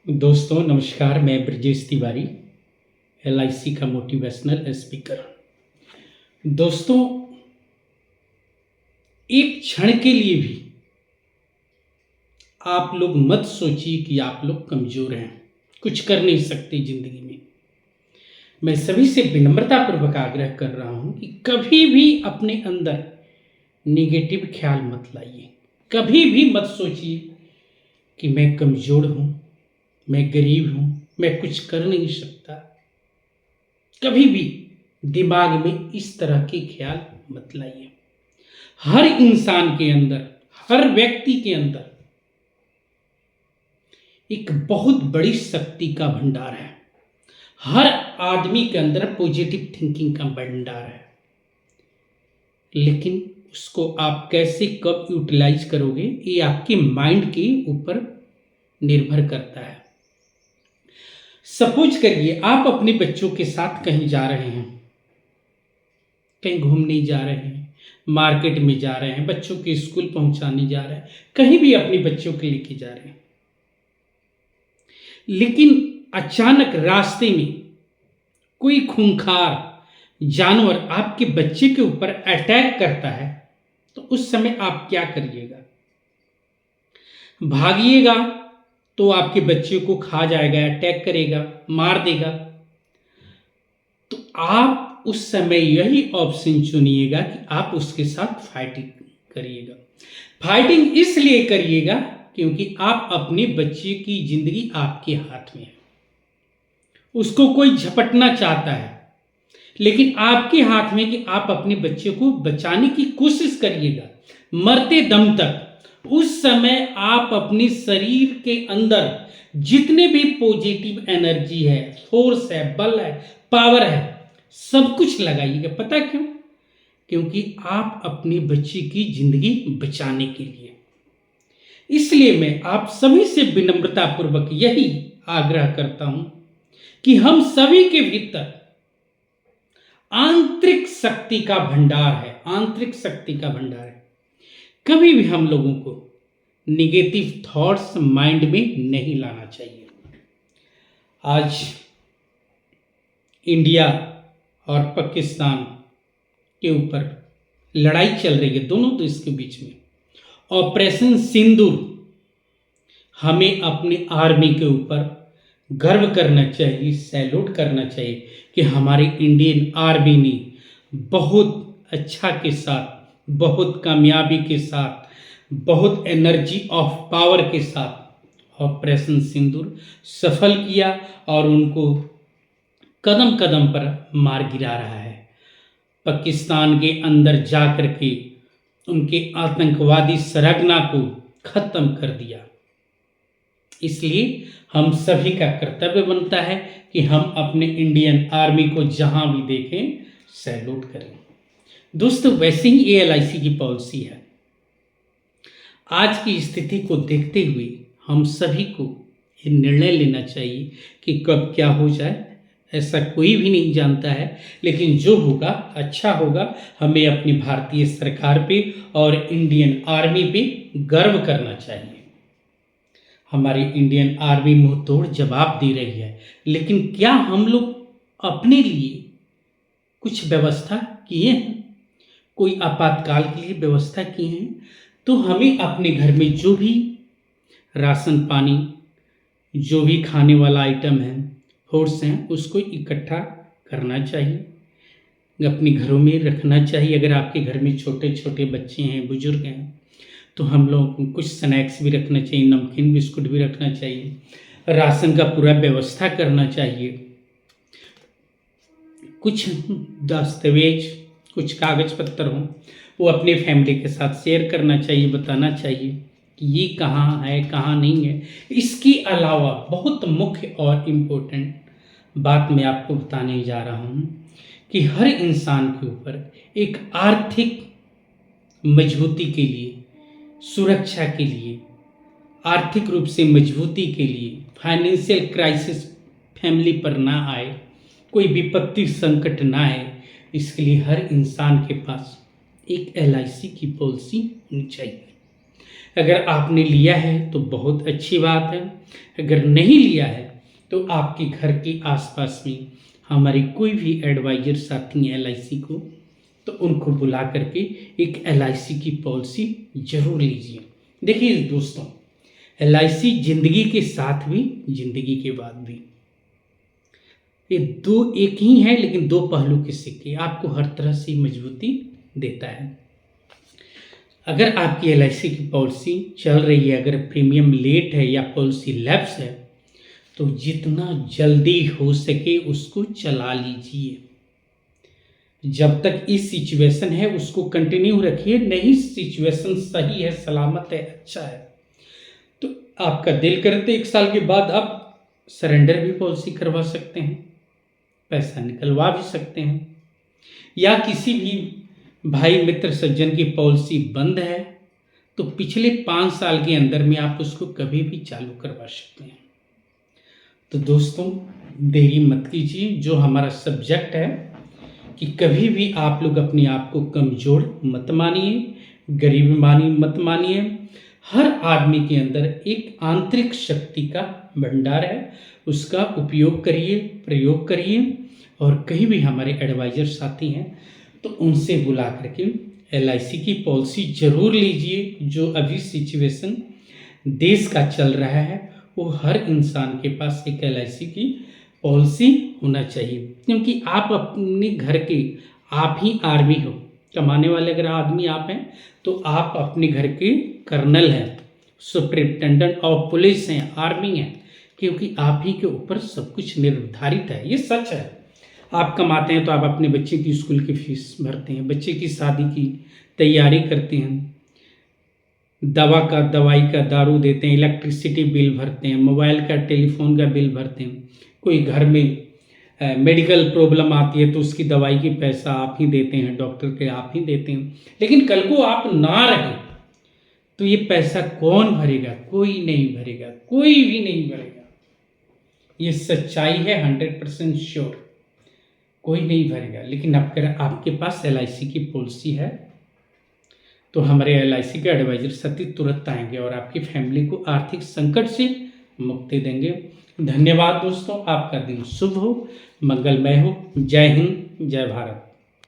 दोस्तों नमस्कार, मैं ब्रजेश तिवारी, LIC का मोटिवेशनल स्पीकर। दोस्तों, एक क्षण के लिए भी आप लोग मत सोचिए कि आप लोग कमज़ोर हैं, कुछ कर नहीं सकते ज़िंदगी में। मैं सभी से विनम्रतापूर्वक आग्रह कर रहा हूँ कि कभी भी अपने अंदर नेगेटिव ख्याल मत लाइए। कभी भी मत सोचिए कि मैं कमज़ोर हूँ, मैं गरीब हूँ, मैं कुछ कर नहीं सकता। कभी भी दिमाग में इस तरह के ख्याल मत लाइए। हर इंसान के अंदर, हर व्यक्ति के अंदर एक बहुत बड़ी शक्ति का भंडार है। हर आदमी के अंदर पॉजिटिव थिंकिंग का भंडार है, लेकिन उसको आप कैसे कब यूटिलाइज करोगे ये आपके माइंड के ऊपर निर्भर करता है। सपोज करिए आप अपने बच्चों के साथ कहीं जा रहे हैं, कहीं घूमने जा रहे हैं, मार्केट में जा रहे हैं, बच्चों के स्कूल पहुंचाने जा रहे हैं, कहीं भी अपने बच्चों के लेके जा रहे हैं, लेकिन अचानक रास्ते में कोई खूंखार जानवर आपके बच्चे के ऊपर अटैक करता है, तो उस समय आप क्या करिएगा? भागिएगा तो आपके बच्चे को खा जाएगा, अटैक करेगा, मार देगा। तो आप उस समय यही ऑप्शन चुनिएगा कि आप उसके साथ फाइटिंग करिएगा। फाइटिंग इसलिए करिएगा क्योंकि आप अपने बच्चे की जिंदगी आपके हाथ में है। उसको कोई झपटना चाहता है, लेकिन आपके हाथ में कि आप अपने बच्चे को बचाने की कोशिश करिएगा मरते दम तक। उस समय आप अपने शरीर के अंदर जितने भी पॉजिटिव एनर्जी है, फोर्स है, बल है, पावर है, सब कुछ लगाइएगा। पता क्यों? क्योंकि आप अपने बच्चे की जिंदगी बचाने के लिए। इसलिए मैं आप सभी से विनम्रतापूर्वक यही आग्रह करता हूं कि हम सभी के भीतर आंतरिक शक्ति का भंडार है, आंतरिक शक्ति का भंडार है। कभी भी हम लोगों को निगेटिव थॉट्स माइंड में नहीं लाना चाहिए। आज इंडिया और पाकिस्तान के ऊपर लड़ाई चल रही है, दोनों देश के बीच में। ऑपरेशन सिंदूर, हमें अपने आर्मी के ऊपर गर्व करना चाहिए, सैल्यूट करना चाहिए कि हमारी इंडियन आर्मी ने बहुत अच्छा के साथ, बहुत कामयाबी के साथ, बहुत एनर्जी ऑफ पावर के साथ ऑपरेशन सिंदूर सफल किया और उनको कदम कदम पर मार गिरा रहा है। पाकिस्तान के अंदर जाकर के उनके आतंकवादी सरगना को खत्म कर दिया। इसलिए हम सभी का कर्तव्य बनता है कि हम अपने इंडियन आर्मी को जहां भी देखें सैल्यूट करें। दोस्तों, वैसे ही ये LIC की पॉलिसी है। आज की स्थिति को देखते हुए हम सभी को ये निर्णय लेना चाहिए कि कब क्या हो जाए, ऐसा कोई भी नहीं जानता है, लेकिन जो होगा अच्छा होगा। हमें अपनी भारतीय सरकार पे और इंडियन आर्मी पे गर्व करना चाहिए। हमारी इंडियन आर्मी मुंह तोड़ जवाब दे रही है, लेकिन क्या हम लोग अपने लिए कुछ व्यवस्था किए हैं? कोई आपातकाल के लिए व्यवस्था किए हैं? तो हमें अपने घर में जो भी राशन पानी, जो भी खाने वाला आइटम है, फूड्स हैं, उसको इकट्ठा करना चाहिए, अपने घरों में रखना चाहिए। अगर आपके घर में छोटे छोटे बच्चे हैं, बुजुर्ग हैं, तो हम लोग को कुछ स्नैक्स भी रखना चाहिए, नमकीन बिस्कुट भी रखना चाहिए, राशन का पूरा व्यवस्था करना चाहिए। कुछ दस्तावेज, कुछ कागज पत्तर हों, वो अपने फैमिली के साथ शेयर करना चाहिए, बताना चाहिए कि ये कहाँ है, कहाँ नहीं है। इसके अलावा बहुत मुख्य और इम्पोर्टेंट बात मैं आपको बताने जा रहा हूँ कि हर इंसान के ऊपर एक आर्थिक मजबूती के लिए, सुरक्षा के लिए, आर्थिक रूप से मजबूती के लिए, फाइनेंशियल क्राइसिस फैमिली पर ना आए, कोई विपत्ति संकट ना आए, इसके लिए हर इंसान के पास एक LIC की पॉलिसी होनी चाहिए। अगर आपने लिया है तो बहुत अच्छी बात है, अगर नहीं लिया है तो आपके घर के आसपास में हमारे कोई भी एडवाइजर साथी हैं LIC को, तो उनको बुला करके एक LIC की पॉलिसी जरूर लीजिए। देखिए दोस्तों, LIC जिंदगी के साथ भी, जिंदगी के बाद भी, ये दो एक ही है लेकिन दो पहलू के सिक्के, आपको हर तरह से मजबूती देता है। अगर आपकी LIC की पॉलिसी चल रही है, अगर प्रीमियम लेट है या पॉलिसी लैप्स है, तो जितना जल्दी हो सके उसको चला लीजिए। जब तक इस सिचुएशन है उसको कंटिन्यू रखिए, नहीं सिचुएशन सही है, सलामत है, अच्छा है, तो आपका दिल करे तो 1 साल के बाद आप सरेंडर भी पॉलिसी करवा सकते हैं, पैसा निकलवा भी सकते हैं। या किसी भी भाई मित्र सज्जन की पॉलिसी बंद है तो पिछले 5 साल के अंदर में आप उसको कभी भी चालू करवा सकते हैं। तो दोस्तों, देरी मत कीजिए। जो हमारा सब्जेक्ट है कि कभी भी आप लोग अपने आप को कमज़ोर मत मानिए, गरीब मत मानिए। हर आदमी के अंदर एक आंतरिक शक्ति का भंडार है, उसका उपयोग करिए, प्रयोग करिए। और कहीं भी हमारे एडवाइजर साथी हैं तो उनसे बुला करके LIC की पॉलिसी ज़रूर लीजिए। जो अभी सिचुएशन देश का चल रहा है वो हर इंसान के पास एक LIC की पॉलिसी होना चाहिए, क्योंकि आप अपने घर के, आप ही आर्मी हो, कमाने वाले अगर आदमी आप हैं तो आप अपने घर के कर्नल हैं, सुपरिटेंडेंट ऑफ पुलिस हैं, आर्मी हैं, क्योंकि आप ही के ऊपर सब कुछ निर्धारित है। ये सच है। आप कमाते हैं तो आप अपने बच्चे की स्कूल की फीस भरते हैं, बच्चे की शादी की तैयारी करते हैं, दवाई का दारू देते हैं, इलेक्ट्रिसिटी बिल भरते हैं, मोबाइल का, टेलीफोन का बिल भरते हैं। कोई घर में मेडिकल प्रॉब्लम आती है तो उसकी दवाई की पैसा आप ही देते हैं, डॉक्टर के आप ही देते हैं। लेकिन कल को आप ना रहे तो ये पैसा कौन भरेगा? कोई नहीं भरेगा, कोई भी नहीं भरेगा। ये सच्चाई है, 100% श्योर, कोई नहीं भरेगा। लेकिन अगर आपके पास LIC की पॉलिसी है तो हमारे LIC के एडवाइजर साथी तुरंत आएंगे और आपकी फैमिली को आर्थिक संकट से मुक्ति देंगे। धन्यवाद दोस्तों, आपका दिन शुभ हो, मंगलमय हो। जय हिंद, जय भारत।